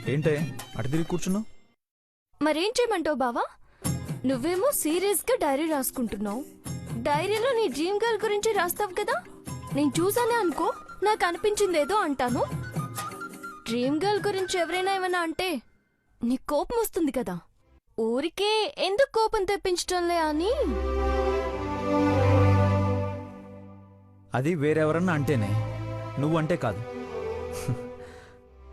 ఏంటే అటు తిరిగి కూర్చున్నావు? మరేం చేయమంటావు బావా? నువ్వేమో సీరియస్ గా డైరీ రాసుకుంటున్నావు. డైరీలో నీ డ్రీమ్ గర్ల్ గురించి రాస్తావు కదా. నేను చూసానే అనుకో, నాకు అనిపించిందేదో అంటాను. డ్రీమ్ గర్ల్ గురించి ఎవరైనా ఏమైనా అంటే నీ కోపం వస్తుంది కదా. ఊరికే ఎందుకు కోపం తెప్పించటంలే అని. అది వేరెవరన్నా అంటేనే, నువ్వు అంటే కాదు.